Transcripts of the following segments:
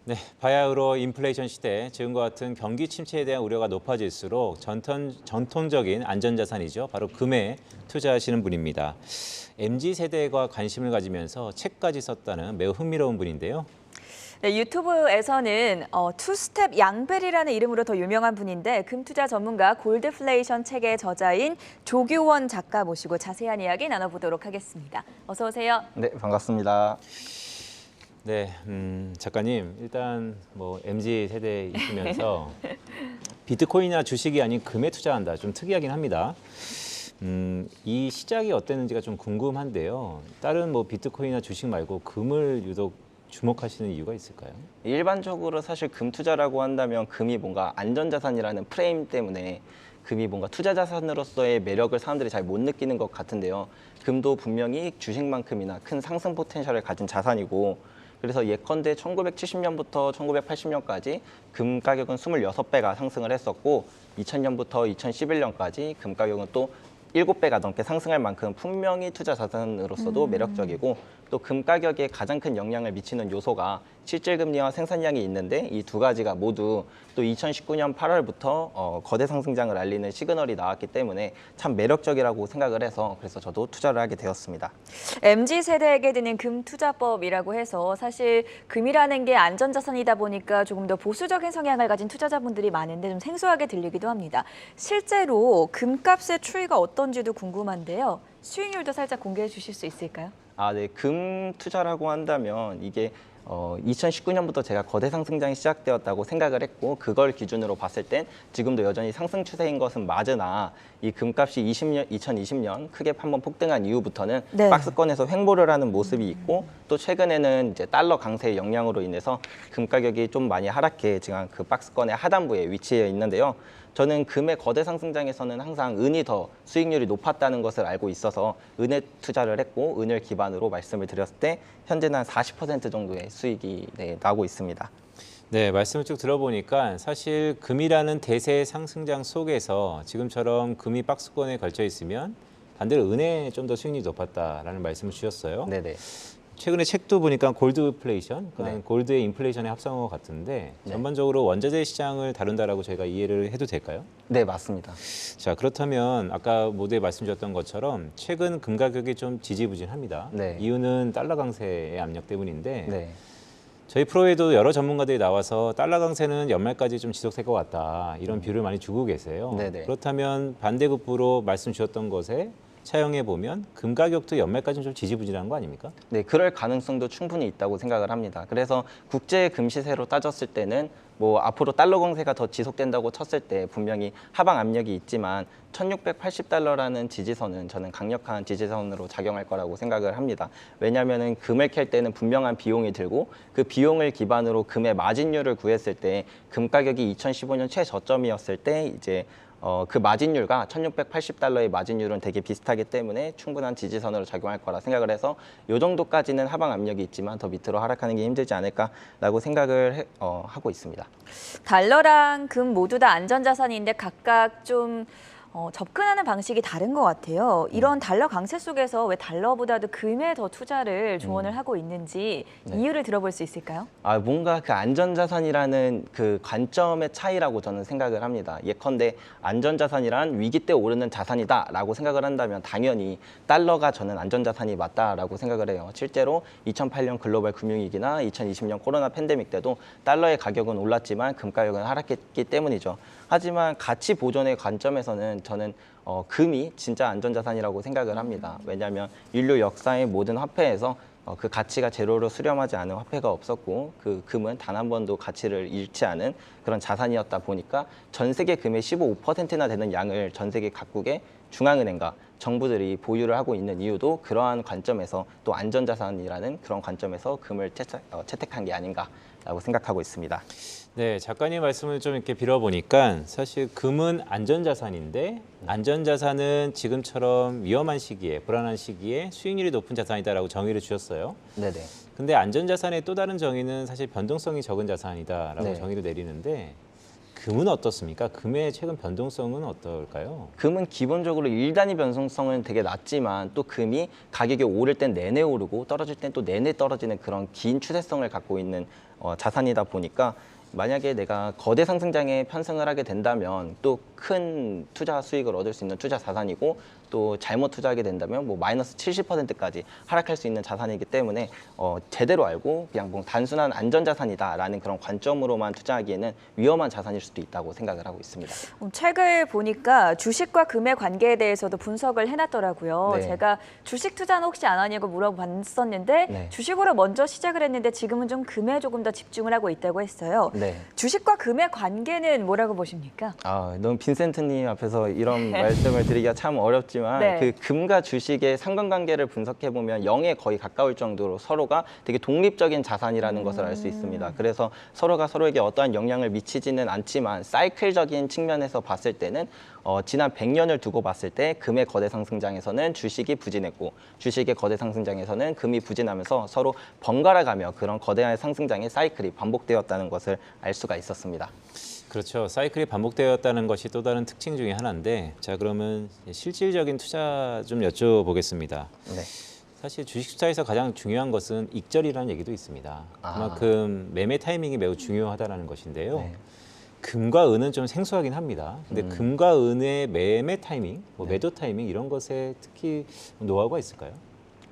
네, 바야흐로 인플레이션 시대, 지금과 같은 경기 침체에 대한 우려가 높아질수록 전통적인 안전자산이죠. 바로 금에 투자하시는 분입니다. MZ세대가 관심을 가지면서 책까지 썼다는 매우 흥미로운 분인데요. 네, 유튜브에서는 투스텝 양벨이라는 이름으로 더 유명한 분인데 금투자 전문가 골드플레이션 책의 저자인 조규원 작가 모시고 자세한 이야기 나눠보도록 하겠습니다. 어서 오세요. 네, 반갑습니다. 네, 작가님, 일단 MZ 세대이시면서 비트코인이나 주식이 아닌 금에 투자한다. 좀 특이하긴 합니다. 이 시작이 어땠는지가 좀 궁금한데요. 다른 비트코인이나 주식 말고 금을 유독 주목하시는 이유가 있을까요? 일반적으로 사실 금 투자라고 한다면 금이 뭔가 안전자산이라는 프레임 때문에 금이 뭔가 투자자산으로서의 매력을 사람들이 잘 못 느끼는 것 같은데요. 금도 분명히 주식만큼이나 큰 상승 포텐셜을 가진 자산이고 그래서 예컨대 1970년부터 1980년까지 금 가격은 26배가 상승을 했었고 2000년부터 2011년까지 금 가격은 또 7배가 넘게 상승할 만큼 분명히 투자 자산으로서도 매력적이고 또 금 가격에 가장 큰 영향을 미치는 요소가 실질금리와 생산량이 있는데 이 두 가지가 모두 또 2019년 8월부터 거대 상승장을 알리는 시그널이 나왔기 때문에 참 매력적이라고 생각을 해서 그래서 저도 투자를 하게 되었습니다. MZ세대에게 드는 금 투자법이라고 해서 사실 금이라는 게 안전자산이다 보니까 조금 더 보수적인 성향을 가진 투자자분들이 많은데 좀 생소하게 들리기도 합니다. 실제로 금값의 추이가 어떤지도 궁금한데요. 수익률도 살짝 공개해 주실 수 있을까요? 네. 금 투자라고 한다면 이게 2019년부터 제가 거대 상승장이 시작되었다고 생각을 했고 그걸 기준으로 봤을 땐 지금도 여전히 상승 추세인 것은 맞으나 이 금값이 2020년 크게 한번 폭등한 이후부터는 네. 박스권에서 횡보를 하는 모습이 있고 또 최근에는 이제 달러 강세의 영향으로 인해서 금 가격이 좀 많이 하락해 지금 그 박스권의 하단부에 위치해 있는데요. 저는 금의 거대 상승장에서는 항상 은이 더 수익률이 높았다는 것을 알고 있어서 은에 투자를 했고 은을 기반으로 말씀을 드렸을 때 현재는 한 40% 정도의 수익이 나고 있습니다. 네, 말씀을 쭉 들어보니까 사실 금이라는 대세 상승장 속에서 지금처럼 금이 박스권에 걸쳐 있으면 반대로 은에 좀 더 수익률이 높았다라는 말씀을 주셨어요. 네네. 최근에 책도 보니까 골드플레이션, 그러니까 네. 골드의 인플레이션의 합성어 같은데 네. 전반적으로 원자재 시장을 다룬다라고 저희가 이해를 해도 될까요? 네, 맞습니다. 자, 그렇다면 아까 모두에 말씀 주셨던 것처럼 최근 금 가격이 좀 지지부진합니다. 네. 이유는 달러 강세의 압력 때문인데 네. 저희 프로에도 여러 전문가들이 나와서 달러 강세는 연말까지 좀 지속될 것 같다 이런 뷰를 많이 주고 계세요. 네네. 그렇다면 반대급부로 말씀 주셨던 것에 차용해 보면 금 가격도 연말까지는 좀 지지부진한 거 아닙니까? 네, 그럴 가능성도 충분히 있다고 생각을 합니다. 그래서 국제 금 시세로 따졌을 때는 앞으로 달러 강세가 더 지속된다고 쳤을 때 분명히 하방 압력이 있지만 1680달러라는 지지선은 저는 강력한 지지선으로 작용할 거라고 생각을 합니다. 왜냐하면 금을 캘 때는 분명한 비용이 들고 그 비용을 기반으로 금의 마진율을 구했을 때 금 가격이 2015년 최저점이었을 때 이제 그 마진율과 1680달러의 마진율은 되게 비슷하기 때문에 충분한 지지선으로 작용할 거라 생각을 해서 이 정도까지는 하방 압력이 있지만 더 밑으로 하락하는 게 힘들지 않을까라고 생각을 하고 있습니다. 달러랑 금 모두 다 안전자산인데 각각 좀 접근하는 방식이 다른 것 같아요. 이런 달러 강세 속에서 왜 달러보다도 금에 더 투자를 조언을 하고 있는지 네. 이유를 들어볼 수 있을까요? 뭔가 그 안전자산이라는 그 관점의 차이라고 저는 생각을 합니다. 예컨대 안전자산이란 위기 때 오르는 자산이다라고 생각을 한다면 당연히 달러가 저는 안전자산이 맞다라고 생각을 해요. 실제로 2008년 글로벌 금융위기나 2020년 코로나 팬데믹 때도 달러의 가격은 올랐지만 금 가격은 하락했기 때문이죠. 하지만 가치 보존의 관점에서는 저는 금이 진짜 안전자산이라고 생각을 합니다. 왜냐하면 인류 역사의 모든 화폐에서 그 가치가 제로로 수렴하지 않은 화폐가 없었고 그 금은 단 한 번도 가치를 잃지 않은 그런 자산이었다 보니까 전 세계 금의 15%나 되는 양을 전 세계 각국의 중앙은행과 정부들이 보유를 하고 있는 이유도 그러한 관점에서 또 안전자산이라는 그런 관점에서 금을 채택한 게 아닌가라고 생각하고 있습니다. 네, 작가님 말씀을 좀 이렇게 빌어보니까 사실 금은 안전자산인데 안전자산은 지금처럼 위험한 시기에, 불안한 시기에 수익률이 높은 자산이다라고 정의를 주셨어요. 네네. 근데 안전자산의 또 다른 정의는 사실 변동성이 적은 자산이다라고 네. 정의를 내리는데 금은 어떻습니까? 금의 최근 변동성은 어떨까요? 금은 기본적으로 일단위 변동성은 되게 낮지만 또 금이 가격이 오를 땐 내내 오르고 떨어질 땐 또 내내 떨어지는 그런 긴 추세성을 갖고 있는 자산이다 보니까 만약에 내가 거대 상승장에 편승을 하게 된다면 또 큰 투자 수익을 얻을 수 있는 투자 자산이고 또 잘못 투자하게 된다면 뭐 마이너스 70%까지 하락할 수 있는 자산이기 때문에 제대로 알고 그냥 뭐 단순한 안전자산이다라는 그런 관점으로만 투자하기에는 위험한 자산일 수도 있다고 생각을 하고 있습니다. 책을 보니까 주식과 금의 관계에 대해서도 분석을 해놨더라고요. 네. 제가 주식 투자는 혹시 안 하냐고 물어봤었는데 네. 주식으로 먼저 시작을 했는데 지금은 좀 금에 조금 더 집중을 하고 있다고 했어요. 네. 주식과 금의 관계는 뭐라고 보십니까? 너무 빈센트님 앞에서 이런 말씀을 드리기가 참 어렵지만 네. 그 금과 주식의 상관관계를 분석해 보면 0에 거의 가까울 정도로 서로가 되게 독립적인 자산이라는 것을 알 수 있습니다. 그래서 서로가 서로에게 어떠한 영향을 미치지는 않지만 사이클적인 측면에서 봤을 때는 지난 100년을 두고 봤을 때 금의 거대 상승장에서는 주식이 부진했고 주식의 거대 상승장에서는 금이 부진하면서 서로 번갈아가며 그런 거대한 상승장의 사이클이 반복되었다는 것을 알 수가 있었습니다. 그렇죠. 사이클이 반복되었다는 것이 또 다른 특징 중에 하나인데, 자 그러면 실질적인 투자 좀 여쭤보겠습니다. 네. 사실 주식 투자에서 가장 중요한 것은 익절이라는 얘기도 있습니다. 그만큼 매매 타이밍이 매우 중요하다는 것인데요. 네. 금과 은은 좀 생소하긴 합니다. 근데 금과 은의 매매 타이밍, 뭐 매도 타이밍 이런 것에 특히 노하우가 있을까요?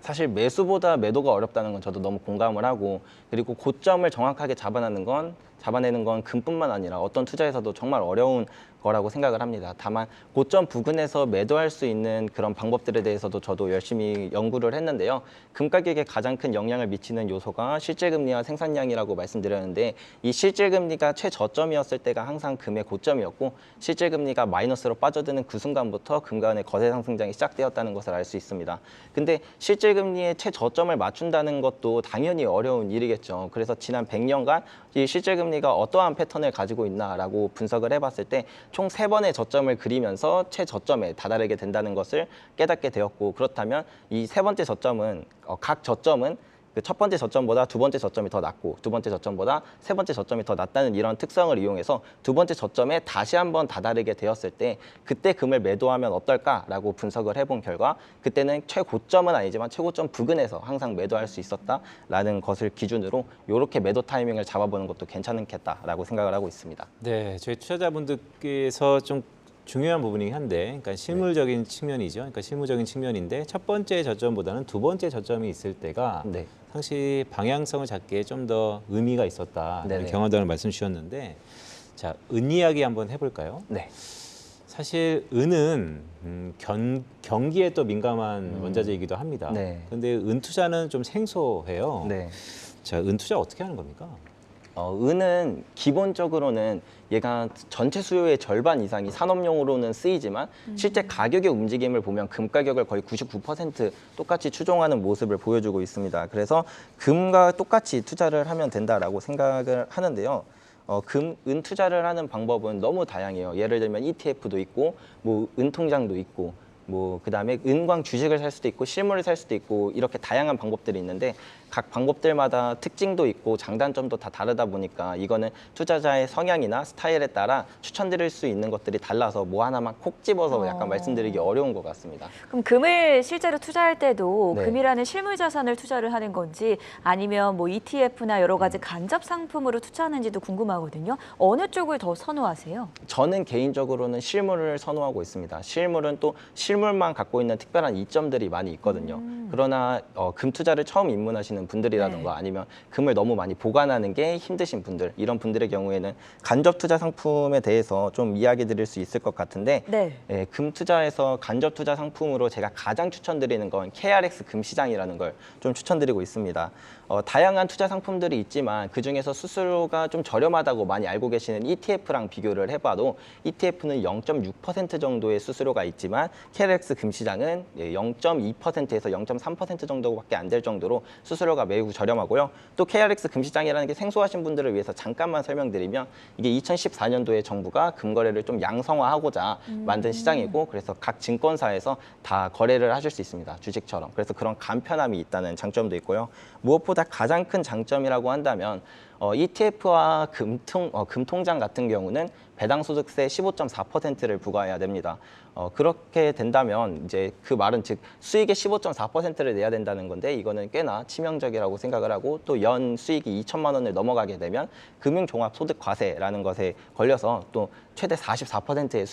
사실 매수보다 매도가 어렵다는 건 저도 너무 공감을 하고, 그리고 고점을 정확하게 잡아내는 건 금뿐만 아니라 어떤 투자에서도 정말 어려운 거라고 생각을 합니다. 다만 고점 부근에서 매도할 수 있는 그런 방법들에 대해서도 저도 열심히 연구를 했는데요. 금 가격에 가장 큰 영향을 미치는 요소가 실질금리와 생산량이라고 말씀드렸는데, 이 실질금리가 최저점이었을 때가 항상 금의 고점이었고, 실질금리가 마이너스로 빠져드는 그 순간부터 금과 은의 거대 상승장이 시작되었다는 것을 알 수 있습니다. 근데 실질금리의 최저점을 맞춘다는 것도 당연히 어려운 일이겠죠. 그래서 지난 100년간 이 실질금리가 어떠한 패턴을 가지고 있나라고 분석을 해봤을 때 총 3번의 저점을 그리면서 최저점에 다다르게 된다는 것을 깨닫게 되었고, 그렇다면 이 3번째 저점은 각 저점은 그 첫 번째 저점보다 두 번째 저점이 더 낮고 두 번째 저점보다 세 번째 저점이 더 낮다는 이런 특성을 이용해서 두 번째 저점에 다시 한번 다다르게 되었을 때 그때 금을 매도하면 어떨까라고 분석을 해본 결과, 그때는 최고점은 아니지만 최고점 부근에서 항상 매도할 수 있었다라는 것을 기준으로 이렇게 매도 타이밍을 잡아보는 것도 괜찮겠다라고 생각을 하고 있습니다. 네, 저희 투자자분들께서 좀 중요한 부분이긴 한데, 그러니까 실물적인 측면이죠. 그러니까 실무적인 측면인데 첫 번째 저점보다는 두 번째 저점이 있을 때가 네. 상시 방향성을 잡기에 좀 더 의미가 있었다. 네네. 경험담을 말씀 주셨는데, 자, 은 이야기 한번 해볼까요? 네. 사실 은은 경기에 또 민감한 원자재이기도 합니다. 네. 그런데 은 투자는 좀 생소해요. 네. 자, 은 투자 어떻게 하는 겁니까? 은은 기본적으로는 얘가 전체 수요의 절반 이상이 산업용으로는 쓰이지만 실제 가격의 움직임을 보면 금 가격을 거의 99% 똑같이 추종하는 모습을 보여주고 있습니다. 그래서 금과 똑같이 투자를 하면 된다라고 생각을 하는데요. 은 투자를 하는 방법은 너무 다양해요. 예를 들면 ETF도 있고, 뭐 은통장도 있고, 뭐 그다음에 은광 주식을 살 수도 있고 실물을 살 수도 있고, 이렇게 다양한 방법들이 있는데 각 방법들마다 특징도 있고 장단점도 다 다르다 보니까 이거는 투자자의 성향이나 스타일에 따라 추천드릴 수 있는 것들이 달라서 뭐 하나만 콕 집어서 약간 말씀드리기 어려운 것 같습니다. 그럼 금을 실제로 투자할 때도 네. 금이라는 실물 자산을 투자를 하는 건지 아니면 뭐 ETF나 여러 가지 간접 상품으로 투자하는지도 궁금하거든요. 어느 쪽을 더 선호하세요? 저는 개인적으로는 실물을 선호하고 있습니다. 실물은 또 실물만 갖고 있는 특별한 이점들이 많이 있거든요. 그러나 금 투자를 처음 입문하시는 분들이라든가 네. 아니면 금을 너무 많이 보관하는 게 힘드신 분들, 이런 분들의 경우에는 간접 투자 상품에 대해서 좀 이야기 드릴 수 있을 것 같은데, 네. 금 투자에서 간접 투자 상품으로 제가 가장 추천드리는 건 KRX 금시장이라는 걸 좀 추천드리고 있습니다. 다양한 투자 상품들이 있지만 그중에서 수수료가 좀 저렴하다고 많이 알고 계시는 ETF랑 비교를 해봐도 ETF는 0.6% 정도의 수수료가 있지만 KRX 금시장은 0.2%에서 0.3% 정도밖에 안 될 정도로 수수료가 매우 저렴하고요. 또 KRX 금시장이라는 게 생소하신 분들을 위해서 잠깐만 설명드리면, 이게 2014년도에 정부가 금거래를 좀 양성화하고자 만든 시장이고, 그래서 각 증권사에서 다 거래를 하실 수 있습니다. 주식처럼. 그래서 그런 간편함이 있다는 장점도 있고요. 무엇보다 가장 큰 장점이라고 한다면 ETF와 금통장 같은 경우는 배당소득세 15.4%를 부과해야 됩니다. 그렇게 된다면 이제 그 말은 즉 수익의 15.4%를 내야 된다는 건데 이거는 꽤나 치명적이라고 생각을 하고 또 연 수익이 2천만 원을 넘어가게 되면 금융종합소득과세라는 것에 걸려서 또 최대 44%의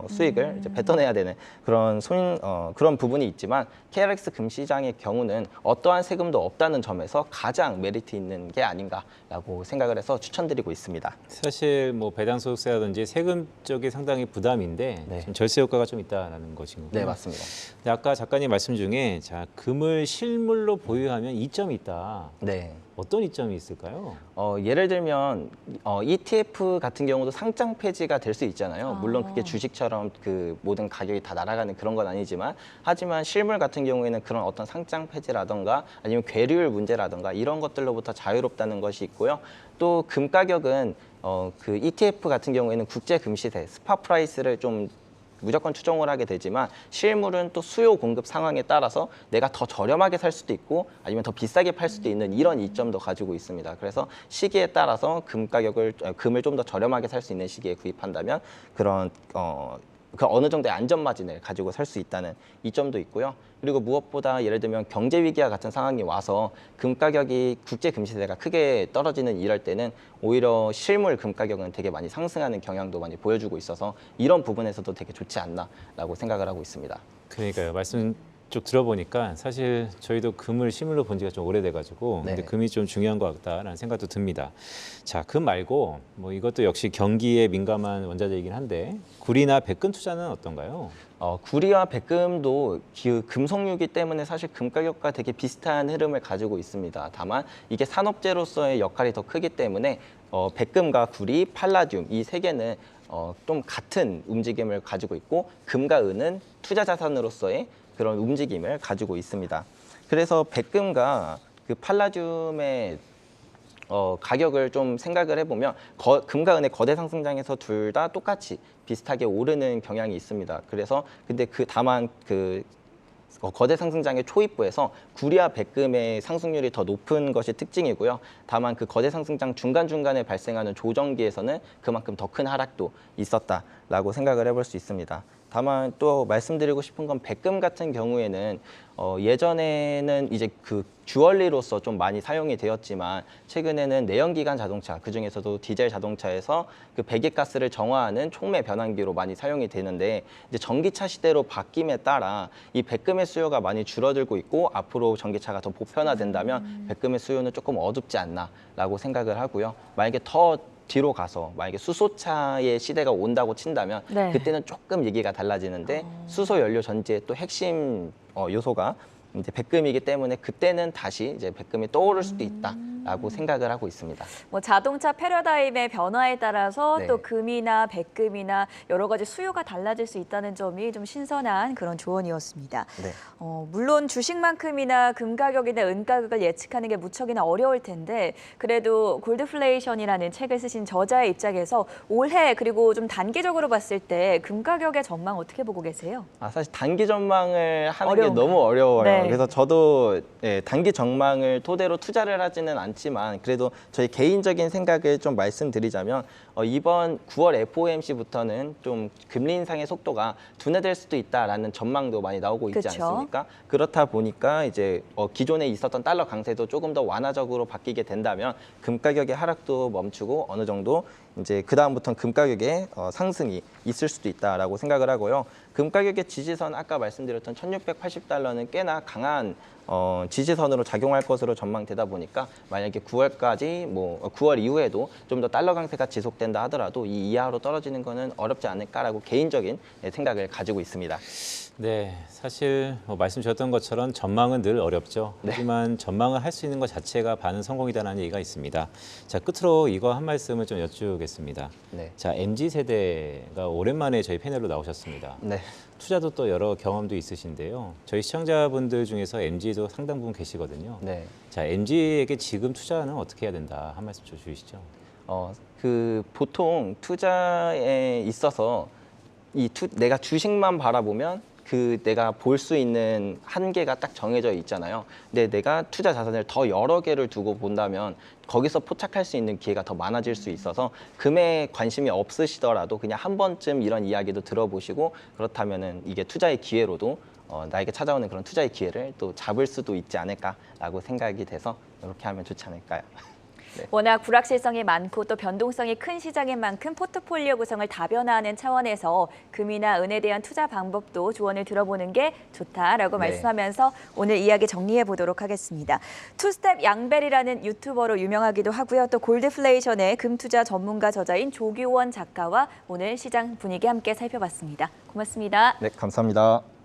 수익을 이제 뱉어내야 되는 그런 부분이 있지만 KRX 금시장의 경우는 어떠한 세금도 없다는 점에서 가장 메리트 있는 게 아닌가라고 생각을 해서 추천드리고 있습니다. 사실 뭐 배당소득세라든지 세금 쪽이 상당히 부담인데 네. 좀 절세 효과가 좀 있다라는 것인 거고요. 네, 맞습니다. 근데 아까 작가님 말씀 중에 자 금을 실물로 보유하면 이점이 있다. 네. 어떤 이점이 있을까요? 예를 들면 ETF 같은 경우도 상장 폐지가 될 수 있잖아요. 물론 그게 주식처럼 그 모든 가격이 다 날아가는 그런 건 아니지만 하지만 실물 같은 경우에는 그런 어떤 상장 폐지라던가 아니면 괴리율 문제라던가 이런 것들로부터 자유롭다는 것이 있고요. 또 금 가격은 그 ETF 같은 경우에는 국제 금시세 스팟 프라이스를 좀 무조건 추정을 하게 되지만 실물은 또 수요 공급 상황에 따라서 내가 더 저렴하게 살 수도 있고 아니면 더 비싸게 팔 수도 있는 이런 이점도 가지고 있습니다. 그래서 시기에 따라서 금을 좀 더 저렴하게 살 수 있는 시기에 구입한다면 그런 그 어느 정도의 안전 마진을 가지고 살 수 있다는 이점도 있고요. 그리고 무엇보다 예를 들면 경제 위기와 같은 상황이 와서 금 가격이 국제 금시세가 크게 떨어지는 이럴 때는 오히려 실물 금 가격은 되게 많이 상승하는 경향도 많이 보여주고 있어서 이런 부분에서도 되게 좋지 않나라고 생각을 하고 있습니다. 그러니까요. 말씀 쭉 들어보니까 사실 저희도 금을 실물로 본 지가 좀 오래돼가지고 근데 네. 금이 좀 중요한 것 같다라는 생각도 듭니다. 자, 금 말고 뭐 이것도 역시 경기에 민감한 원자재이긴 한데 구리나 백금 투자는 어떤가요? 구리와 백금도 금속류이기 때문에 사실 금 가격과 되게 비슷한 흐름을 가지고 있습니다. 다만 이게 산업재로서의 역할이 더 크기 때문에 백금과 구리, 팔라듐 이 세 개는 좀 같은 움직임을 가지고 있고 금과 은은 투자 자산으로서의 그런 움직임을 가지고 있습니다. 그래서 백금과 그 팔라듐의 가격을 좀 생각을 해보면 금과 은의 거대 상승장에서 둘 다 똑같이 비슷하게 오르는 경향이 있습니다. 그래서 근데 다만 거대 상승장의 초입부에서 구리와 백금의 상승률이 더 높은 것이 특징이고요. 다만 그 거대 상승장 중간중간에 발생하는 조정기에서는 그만큼 더 큰 하락도 있었다라고 생각을 해볼 수 있습니다. 다만 또 말씀드리고 싶은 건 백금 같은 경우에는 예전에는 이제 그 주얼리로서 좀 많이 사용이 되었지만 최근에는 내연기관 자동차 그중에서도 디젤 자동차에서 그 배기가스를 정화하는 촉매 변환기로 많이 사용이 되는데 이제 전기차 시대로 바뀜에 따라 이 백금의 수요가 많이 줄어들고 있고 앞으로 전기차가 더 보편화된다면 백금의 수요는 조금 어둡지 않나라고 생각을 하고요. 만약에 더 뒤로 가서 만약에 수소차의 시대가 온다고 친다면 네. 그때는 조금 얘기가 달라지는데 수소 연료 전지의 또 핵심 요소가 이제 백금이기 때문에 그때는 다시 이제 백금이 떠오를 수도 있다라고 생각을 하고 있습니다. 뭐 자동차 패러다임의 변화에 따라서 네. 또 금이나 백금이나 여러 가지 수요가 달라질 수 있다는 점이 좀 신선한 그런 조언이었습니다. 네. 물론 주식만큼이나 금 가격이나 은 가격을 예측하는 게 무척이나 어려울 텐데 그래도 골드플레이션이라는 책을 쓰신 저자의 입장에서 올해 그리고 좀 단기적으로 봤을 때 금 가격의 전망 어떻게 보고 계세요? 사실 단기 전망을 하는 게 어려운가요? 너무 어려워요. 네. 그래서 저도 단기 전망을 토대로 투자를 하지는 않지만 그래도 저희 개인적인 생각을 좀 말씀드리자면 이번 9월 FOMC부터는 좀 금리 인상의 속도가 둔화될 수도 있다라는 전망도 많이 나오고 있지 그쵸? 않습니까? 그렇다 보니까 이제 기존에 있었던 달러 강세도 조금 더 완화적으로 바뀌게 된다면 금 가격의 하락도 멈추고 어느 정도 이제 그 다음부터는 금 가격의 상승이 있을 수도 있다라고 생각을 하고요. 금 가격의 지지선 아까 말씀드렸던 1,680달러는 꽤나 강한 지지선으로 작용할 것으로 전망되다 보니까 만약에 9월까지 9월 이후에도 좀 더 달러 강세가 지속된다 하더라도 이 이하로 떨어지는 것은 어렵지 않을까라고 개인적인 생각을 가지고 있습니다. 네, 사실 뭐 말씀 주셨던 것처럼 전망은 늘 어렵죠. 하지만 전망을 할 수 있는 것 자체가 반은 성공이다라는 얘기가 있습니다. 자, 끝으로 이거 한 말씀을 좀 여쭈겠습니다. 네. 자, MZ 세대가 오랜만에 저희 패널로 나오셨습니다. 네. 투자도 또 여러 경험도 있으신데요. 저희 시청자분들 중에서 MZ도 상당 부분 계시거든요. 네. 자, MZ에게 지금 투자는 어떻게 해야 된다 한 말씀 좀 주시죠. 보통 투자에 있어서 내가 주식만 바라보면 그 내가 볼 수 있는 한계가 딱 정해져 있잖아요. 근데 내가 투자 자산을 더 여러 개를 두고 본다면 거기서 포착할 수 있는 기회가 더 많아질 수 있어서 금에 관심이 없으시더라도 그냥 한 번쯤 이런 이야기도 들어보시고 그렇다면은 이게 투자의 기회로도 나에게 찾아오는 그런 투자의 기회를 또 잡을 수도 있지 않을까라고 생각이 돼서 이렇게 하면 좋지 않을까요? 워낙 불확실성이 많고 또 변동성이 큰 시장인 만큼 포트폴리오 구성을 다변화하는 차원에서 금이나 은에 대한 투자 방법도 조언을 들어보는 게 좋다라고 네. 말씀하면서 오늘 이야기 정리해 보도록 하겠습니다. 투스텝 양벨이라는 유튜버로 유명하기도 하고요. 또 골드플레이션의 금투자 전문가 저자인 조규원 작가와 오늘 시장 분위기 함께 살펴봤습니다. 고맙습니다. 네, 감사합니다.